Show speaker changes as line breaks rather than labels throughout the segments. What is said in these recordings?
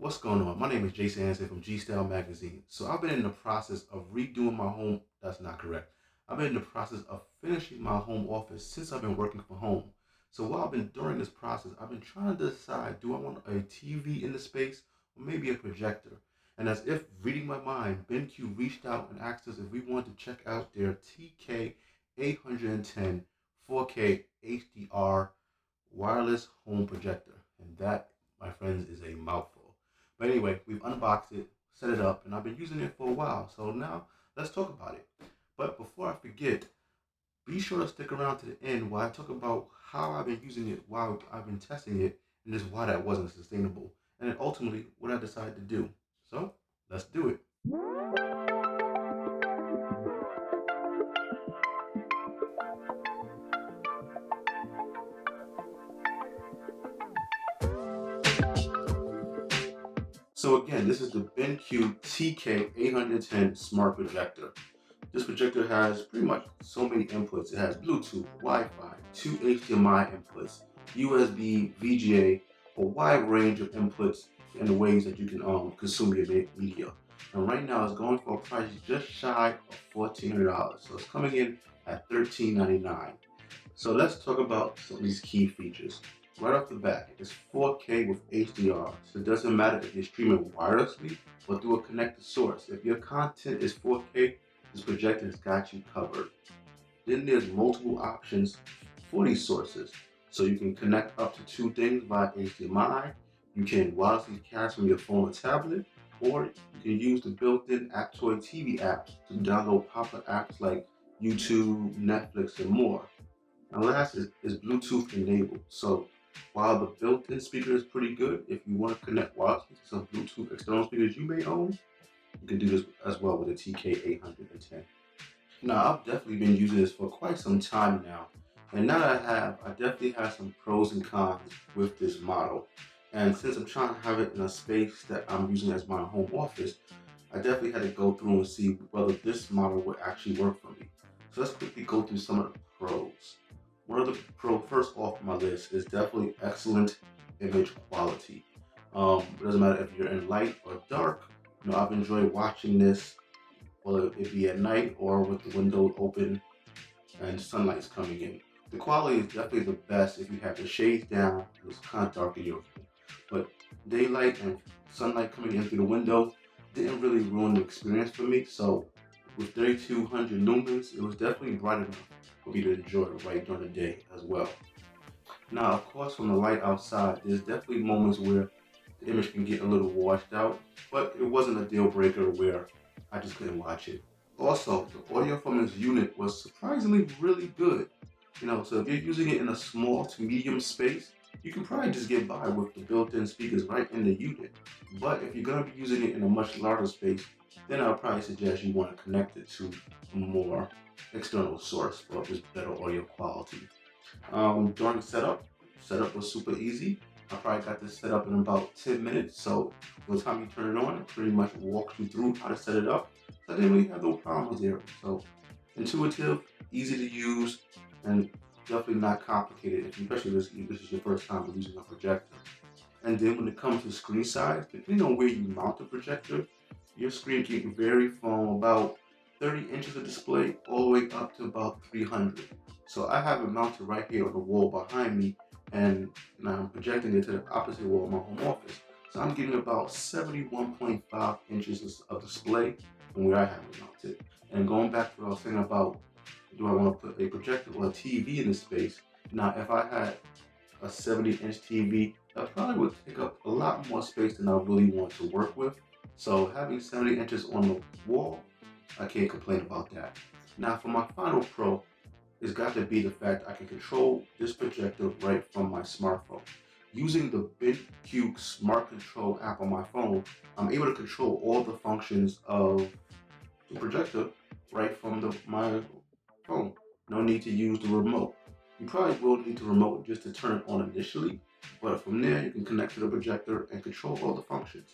What's going on? My name is Jason Hansen from G Style Magazine. So I've been in the process of redoing my home. That's not correct. I've been in the process of finishing my home office since I've been working from home. So while I've been during this process, I've been trying to decide, do I want a TV in the space or maybe a projector? And as if reading my mind, BenQ reached out and asked us if we wanted to check out their TK810 4K HDR wireless home projector. And that, my friends, is a mouthful. But anyway, we've unboxed it, set it up, and I've been using it for a while. So now let's talk about it. But before I forget, be sure to stick around to the end while I talk about how I've been using it while I've been testing it and just why that wasn't sustainable. And then ultimately what I decided to do. So let's do it. So again, this is the BenQ TK810 smart projector. This projector has pretty much so many inputs. It has Bluetooth, Wi-Fi, two HDMI inputs, USB, VGA, a wide range of inputs and the ways that you can consume your media. And right now it's going for a price just shy of $1,400. So it's coming in at $13.99. So let's talk about some of these key features. Right off the bat, it's 4K with HDR, so it doesn't matter if you're streaming wirelessly or through a connected source. If your content is 4K, this projector has got you covered. Then there's multiple options for these sources. So you can connect up to two things via HDMI, you can wirelessly cast from your phone or tablet, or you can use the built-in Aptoid TV apps to download popular apps like YouTube, Netflix, and more. And last is Bluetooth enabled. So while the built-in speaker is pretty good, if you want to connect wirelessly to some Bluetooth external speakers you may own, you can do this as well with the TK810. Now, I've definitely been using this for quite some time now. And now that I definitely have some pros and cons with this model. And since I'm trying to have it in a space that I'm using as my home office, I definitely had to go through and see whether this model would actually work for me. So let's quickly go through some of the pros. One of the first off my list is definitely excellent image quality. It doesn't matter if you're in light or dark. I've enjoyed watching this, whether it be at night or with the window open and sunlight's coming in. The quality is definitely the best if you have the shades down. It's kind of dark in your room, but daylight and sunlight coming in through the window didn't really ruin the experience for me. So with 3200 lumens, it was definitely bright enough for me to enjoy right during the day as well. Now, of course, from the light outside, there's definitely moments where the image can get a little washed out, but it wasn't a deal breaker where I just couldn't watch it. Also, the audio from this unit was surprisingly really good. So if you're using it in a small to medium space, you can probably just get by with the built-in speakers right in the unit. But if you're gonna be using it in a much larger space, then I'll probably suggest you want to connect it to a more external source for just better audio quality. During setup was super easy. I probably got this set up in about 10 minutes. So by the time you turn it on, it pretty much walks you through how to set it up. So I didn't really have no problems there. So intuitive, easy to use, and definitely not complicated, especially if this is your first time using a projector. And then when it comes to screen size, depending on where you mount the projector, your screen can vary from about 30 inches of display all the way up to about 300. So I have it mounted right here on the wall behind me, and I'm projecting it to the opposite wall of my home office. So I'm getting about 71.5 inches of display from where I have it mounted. And going back to what I was saying about, do I want to put a projector or a TV in this space? Now, if I had a 70-inch TV, that probably would take up a lot more space than I really want to work with. So having 70 inches on the wall, I can't complain about that. Now for my final pro, it's got to be the fact I can control this projector right from my smartphone. Using the BenQ Smart Control app on my phone, I'm able to control all the functions of the projector right from my phone. No need to use the remote. You probably will need the remote just to turn it on initially, but from there you can connect to the projector and control all the functions.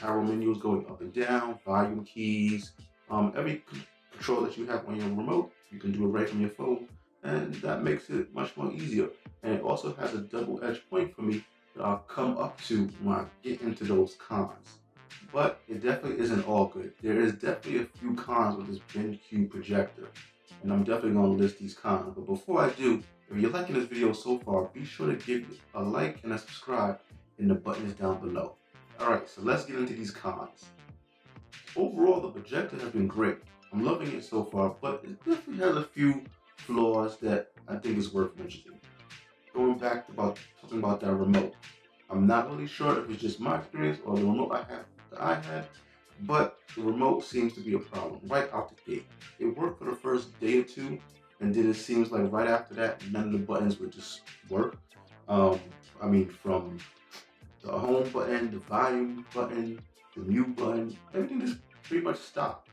Arrow menus going up and down, volume keys, every control that you have on your remote, you can do it right from your phone, and that makes it much more easier. And it also has a double-edged point for me that I'll come up to when I get into those cons. But it definitely isn't all good. There is definitely a few cons with this BenQ projector, and I'm definitely going to list these cons. But before I do, if you're liking this video so far, be sure to give a like and a subscribe, and the button is down below. Alright, so let's get into these cons. Overall, the projector has been great. I'm loving it so far, but it definitely has a few flaws that I think is worth mentioning. Going back to talking about that remote, I'm not really sure if it's just my experience or the remote I had, but the remote seems to be a problem right out the gate. It worked for the first day or two, and then it seems like right after that, none of the buttons would just work. From the home button, the volume button, the mute button, everything just pretty much stopped.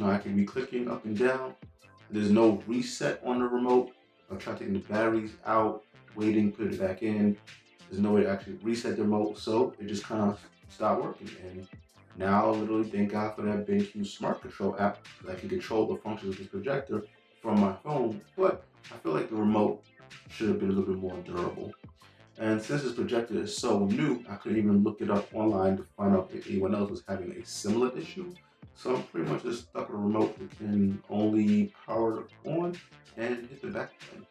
I can be clicking up and down. There's no reset on the remote. I'm trying to take the batteries out, waiting, put it back in. There's no way to actually reset the remote, so it just kind of stopped working. And now, literally, thank God for that BenQ Smart Control app that I can control the functions of this projector from my phone. But I feel like the remote should have been a little bit more durable. And since this projector is so new, I couldn't even look it up online to find out if anyone else was having a similar issue. So I'm pretty much just stuck with a remote that can only power it on and hit the back button.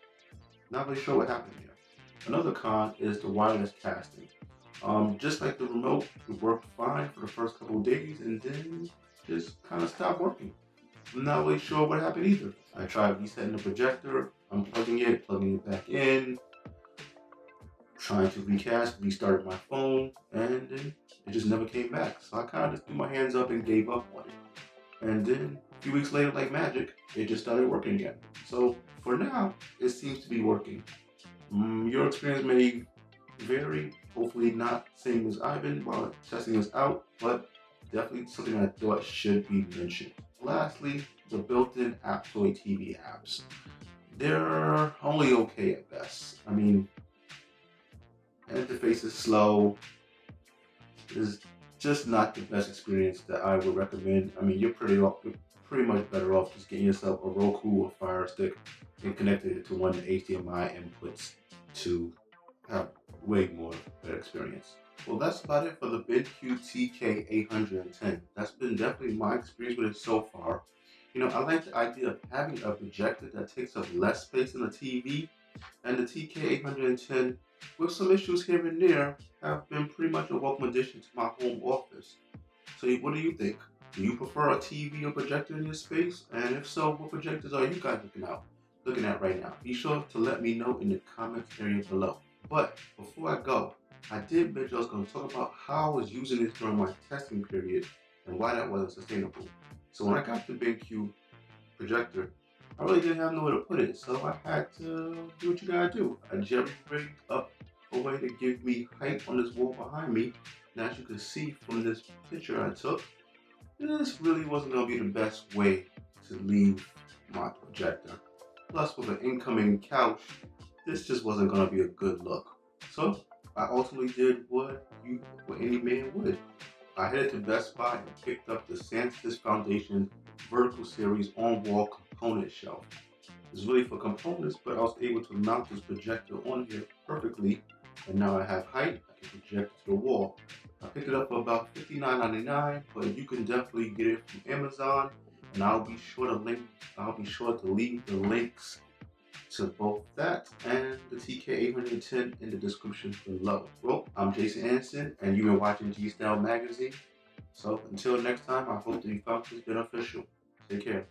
Not really sure what happened here. Another con is the wireless casting. Just like the remote, it worked fine for the first couple of days and then just kind of stopped working. I'm not really sure what happened either. I tried resetting the projector, unplugging it, plugging it back in, trying to restarted my phone, and then it just never came back. So I kind of just threw my hands up and gave up on it. And then a few weeks later, like magic, it just started working again. So for now, it seems to be working. Your experience may vary, hopefully not same as I've been while testing this out, but definitely something I thought should be mentioned. Lastly, the built-in Aptoid TV apps. They're only okay at best. Interface is slow. It's just not the best experience that I would recommend. You're pretty much better off just getting yourself a Roku or Fire Stick and connecting it to one of the HDMI inputs to have way more better experience. Well, that's about it for the BenQ TK810. That's been definitely my experience with it so far. I like the idea of having a projector that takes up less space than a TV, and the TK810, with some issues here and there, have been pretty much a welcome addition to my home office. So what do you think? Do you prefer a TV or projector in your space? And if so, what projectors are you guys looking at right now? Be sure to let me know in the comments area below. But before I go, I did mention I was going to talk about how I was using this during my testing period and why that wasn't sustainable. So when I got the BenQ projector, I really didn't have nowhere to put it, so I had to do what you gotta do. I jerry-rigged up a way to give me height on this wall behind me, and as you can see from this picture I took, this really wasn't gonna be the best way to leave my projector. Plus, with an incoming couch, this just wasn't gonna be a good look. So I ultimately did what any man would. I headed to Best Buy and picked up the Sanus Foundation Vertical Series on-wall component shelf. It's really for components, but I was able to mount this projector on here perfectly, and now I have height. I can project it to the wall. I picked it up for about $59.99, but you can definitely get it from Amazon, and I'll be sure to leave the links to both that and the TK810 in the description below. Well, I'm Jason Anderson, and you've been watching G Style Magazine. So until next time, I hope that you found this beneficial. Take care.